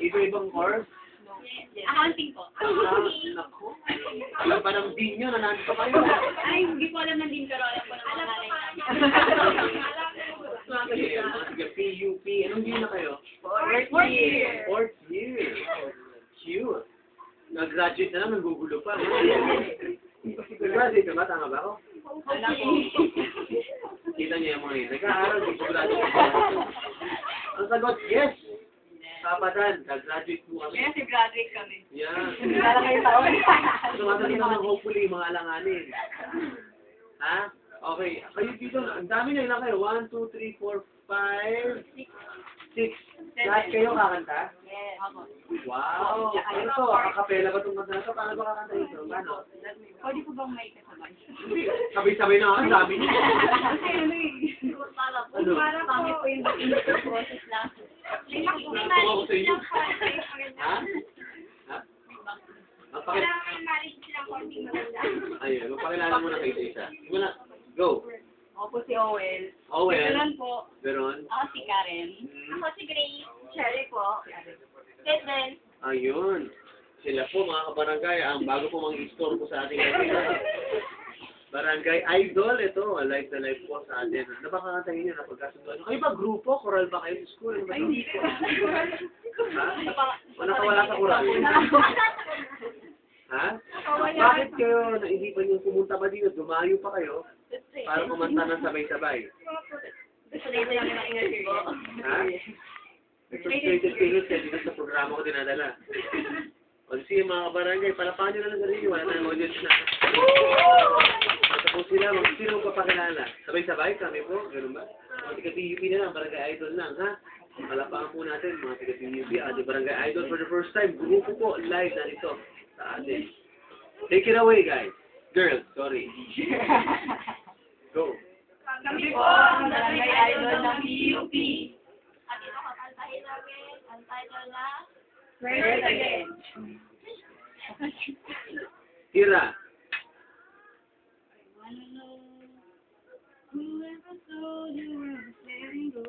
Iba-ibang course? Accounting po. Naku. Alam pa ng din nyo na nandito kayo. Ay, hindi ko alam ng din, pero alam ko ng mga nanay Sige, PUP. Anong din na kayo? Fourth year. Fourth year. Cute. Nag-graduate na lang, nanggugulo pa. Nag-graduate ka ba? Tama ba ako? Alam ko. Kita niyo yung mga yun. Nag-aaral, nag-graduate. Ang sagot, yes! Kapatan, nag-graduate po kami. Kaya graduate kami. Yeah. Wala kayo taon. Sumasalit naman hopefully mga alanganin. Ha? Okay. Kayo dito, ang dami na ilang kayo. 1, 2, 3, 4, 5, 6. Lahat kayo kakanta? Yes. Wow! Ano to? Akapela ba itong kanta na to? Paano ba kakanta ito? Paano? Pwede ko bang may kasabay? Sabay-sabay na ang dami niyo. Kasi ano eh. Ano? Para kami po yung interview process lang. Natuwa ko sa inyo. Ha? Ha? Ayun, magpakilala mo na kayo sa isa. Muna, go. Ako po si Owen. Owen. Veron po. Veron. Ako si Karen. Ako si Grace. Cherry po. Kevin. Ayun. Sila po mga kabarangay, ang bago po mang-store po sa ating Barangay Idol. Ito, live na live po sa atin. Ano ba kakantahin nyo na pagkasunduan? Kayo ba grupo? Choral ba kayo sa school? Ano ba Ay, hindi po. Ha? O nakawala sa choral? Ha? Bakit kayo naisipan yung pumunta ba dito? Dumayo pa kayo para kumanta ng sabay-sabay. Ha? Frustrated feelings kaya dito sa programa ko dinadala. O sige mga kabarangay, palapakan nyo na lang sarili. Wala tayong audience na. Tapos sila, sino magpapakilala? Sabay-sabay kami po, gano'n ba? Mga tiga-PUP na lang, barangay idol lang, ha? Palapakan po natin, mga tiga-PUP, ating barangay idol for the first time. Grupo po, live na dito sa atin. Take it away, guys. Girls, sorry. Go. Kami po ang barangay idol ng PUP. At ito kakantahin namin ang title na First Again. Tira. Whoever told you I was letting go,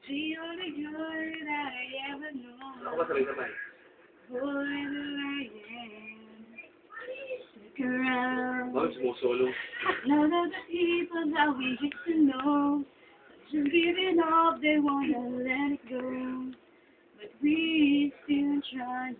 the only joy that I ever know. Ako ba sabay-sabay? Whoever I am, look around. Bakit sumusolo? None of the people that we used to know, just giving up, they wanna let it go, but we still trying.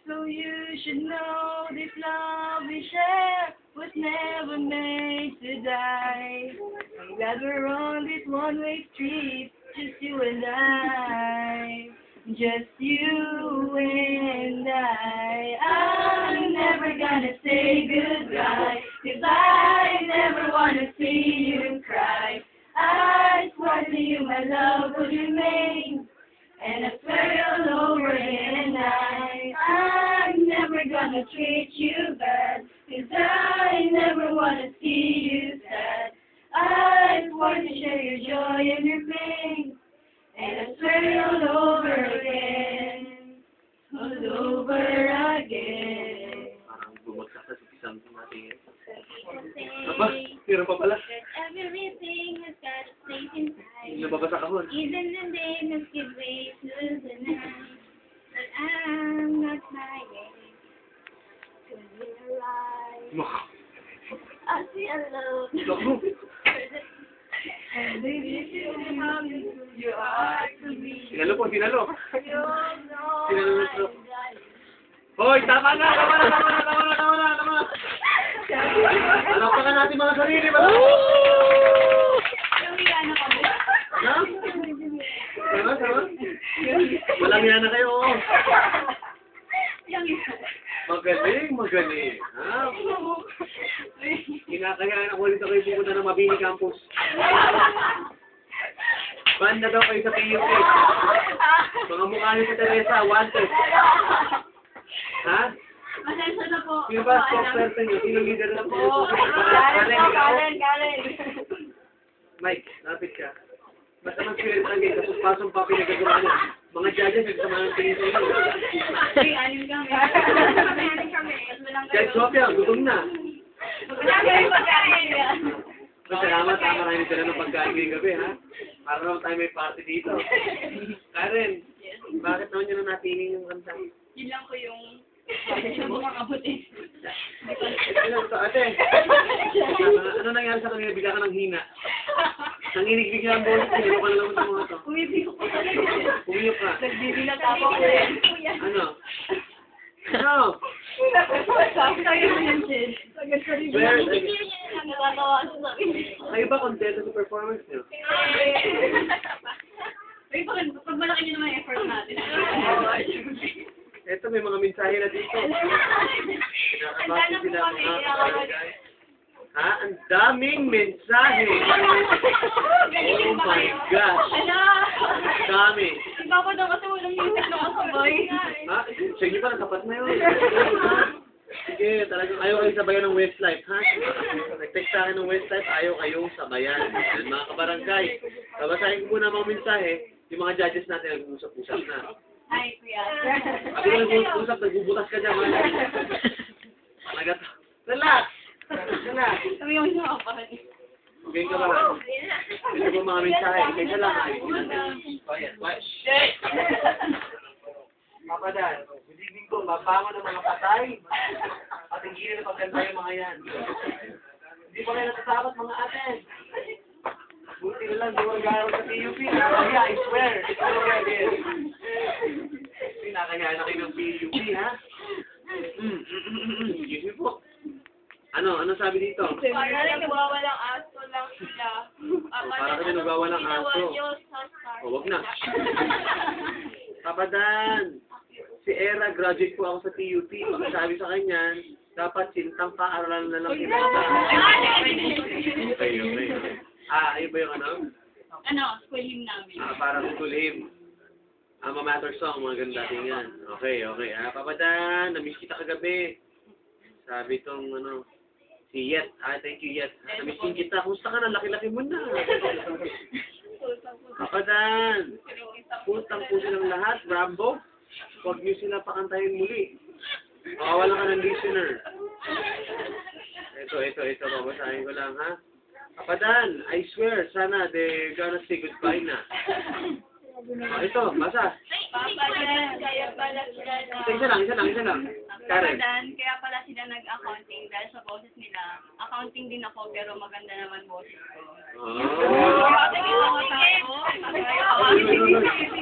So you should know this love we share was never made to die. I'm glad we're on this one-way street, just you and I. Just you and I. I'm never gonna say goodbye, 'cause I never wanna see you cry. I swear to you my love will remain, and I swear all over again. I'm never gonna treat you bad, 'cause I never wanna see you sad. I swear to share your joy and your pain, and I swear all over again. All over again. Parang bumagsak sa isang natin. Aba, meron pa pala. Everything has got a place inside. Nababasa ka mo. Even the day must give way to the night. But I'm not smiling, 'cause in your eyes I see a love. Naku. And baby, you know you are to me. Sinalo po, sinalo. You know Sinalo mo ito. I'm dying. Hoy, tama na! Alapakan natin mga sarili ba? Lumiya na kami. Ha? Sama? Walang yan na kayo. Magaling. Ha? Kinakayaan ako dito kayo pupunta ng Mabini Campus. Banda daw kayo sa PUP. Mga mukha niyo sa Teresa, wanted. Ha? Pasensya na po. Sino ba spokesperson niyo? Sino leader na po? Karen. Mike, lapit ka. Basta mag-spirit lang kayo, tapos pasong pa pinagagawa niyo. Mga judges, nagsama ng tingin sa inyo. Ay, anim kami. Judge Sophia, gutom na. Wala kayo pagkain. Salamat, marami sila ng pagkain ngayong gabi, ha? Para naman tayo may party dito. Karen, bakit naman yun ang napili yung kanta? Yun lang ko yung mga kabuti. Ito, ate. Ano nangyari sa kanila? Bigla ka ng hina. Nanginig bigla ang boses, sinilo ka na lang sa mga to. Umibig ko talaga. Pumiyok ka. Nagbibilang ako ko rin. Ano? Ano? Sabi tayo yung Jed. Where? Natatawa sa sabi. Kayo ba kontento sa performance niyo? Ay, pag malaki nyo naman yung effort natin. Ito, may mga mensahe na dito. Pinakabati sila mga kabarangay. Ha? Ang daming mensahe! Oh my gosh! Ang dami! Iba ko daw kasi walang music na kasabay. Ha? Sa inyo ba? Natapat na yun. Sige, talagang ayaw kayo sabayan ng Westlife, ha? Nag-text sa akin ng Westlife, ayaw kayong sabayan. Yan, mga kabarangay. Babasahin ko muna mga mensahe. Yung mga judges natin nag-uusap-usap na. Ay, kuya. Ako nag-uusap, nagbubutas ka dyan, mga. Talaga to. Relax! Relax! Kami yung nakapahan. Okay ka ba? Ito po mga mensahe. Isa lang, ayusin natin. Shit! Papadan, good evening ko, mabango ng mga patay. At hindi na pagkanta yung mga yan. Hindi pa kayo natatakot mga ate. Buti na lang, di mo nag-aaral sa PUP. Nakakaya, I swear. Ito na kaya din. Nakakaya na kayo ng PUP, ha? Excuse me po. Ano sabi dito? Para nagwawalang aso lang sila. Para kami nagwawalang aso. O, wag na. Papadan, si Era, graduate po ako sa PUP. Sabi sa kanya, dapat sintang paaralan na lang kita. Okay. Ayun ba yung ano? Ano, school hymn namin. Parang school hymn. Alma Mater song, mga ganda tingnan. Okay. Papadan, namiss kita kagabi. Sabi tong, si Yet. Thank you, Yet. Namiss din kita. Kumusta ka na? Laki-laki mo na. Papadan, putang po silang lahat. Rambo, huwag niyo sila pakantahin muli. Mawawala ka ng listener. Ito. Babasahin ko lang, ha? Papadan, I swear, sana they're gonna say goodbye na. Ito, basa. Papadan, kaya pala sila na... Isa lang. Karen. Papadan, kaya pala sila nag-accounting dahil sa boses nila. Accounting din ako pero maganda naman boses ko.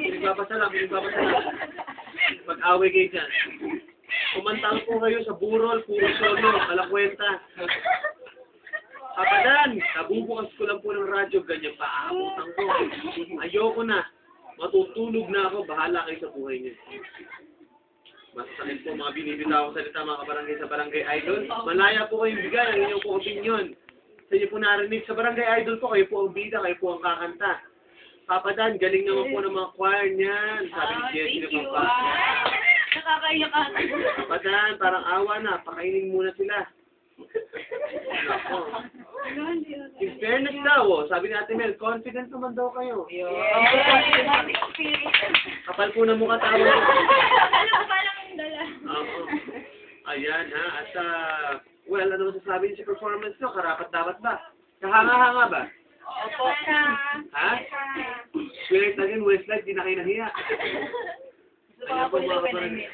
Pinagbabasa lang. Mag-away kayo dyan. Kumantang po kayo sa burol, puro solo, alakwenta. Papadan, nabubukas ko lang po ng radyo, ganyan pa aabutan ko. Ayoko na. Matutulog na ako, bahala kayo sa buhay niyo. Masasakit po mga binibitaw ko salita mga kabarangay sa Barangay Idol. Malaya po kayong bigay ang inyong po opinion. Sa inyo po narinig sa Barangay Idol po, kayo po ang bida, kayo po ang kakanta. Papadan, galing naman po ng mga choir niyan. Sabi ni Jessie na pagpasa. Nakakaiyak ka. Papadan, parang awa na, pakainin muna sila. Nako. In fairness daw, sabi ni Ate Mel, confident naman daw kayo. Kapal po na mukha tao. Oo. Ayan, ha? At, well, ano masasabi niyo sa performance nyo? Karapat dapat ba? Kahanga-hanga ba? Opo. Ha? Swear again, Westlife, di na kayo nahiya. Ayan po mga kabarangay.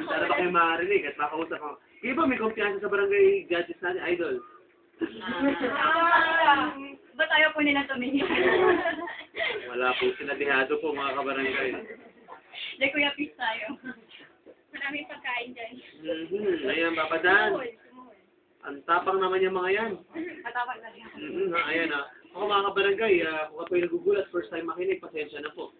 Sana ba kayo makarinig at makausap ko? Kayo ba may kumpiyansa sa barangay judges natin, Idol? Ba't ayaw po nila tumingin? Wala po, sinadihado po mga kabarangay. Hindi, Kuya, peace tayo. Maraming pagkain dyan. Ayan, Papadan. Ang tapang naman yung mga yan. Matapag na rin. Ayan, ako mga kabarangay, kung ako'y nagugulat, first time makinig, pasensya na po.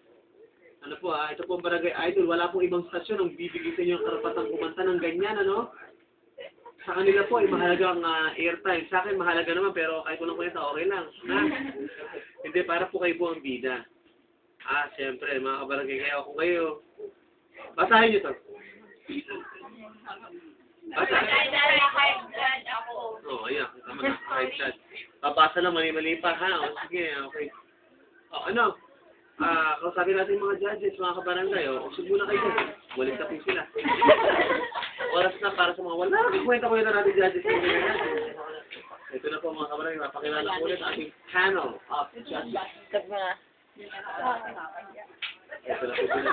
Ano po, ito po ang Barangay Idol. Wala pong ibang stasyon ang bibigay sa inyo ang karapatang kumanta ng ganyan, ano? Sa kanila po ay mahalagang airtime. Sa akin mahalaga naman, pero kahit walang kwenta, okay lang. Ha? Hindi, para po kayo po ang bida. Siyempre, mga kabarangay, kaya kung kayo, basahin nyo to. Basahin. Ayan, tama na, kahit chat. Babasa lang, mali-mali pa, ha? Sige, okay. Kausapin natin yung mga judges, mga kabarangay, usog muna kayo. Balik na po sila. Oras na para sa mga wala. Kwenta-kwenta natin judges. Ito na po mga kabarangay, mapakilala ko ulit ang ating panel of judges. Tag mga. Ito na po sila.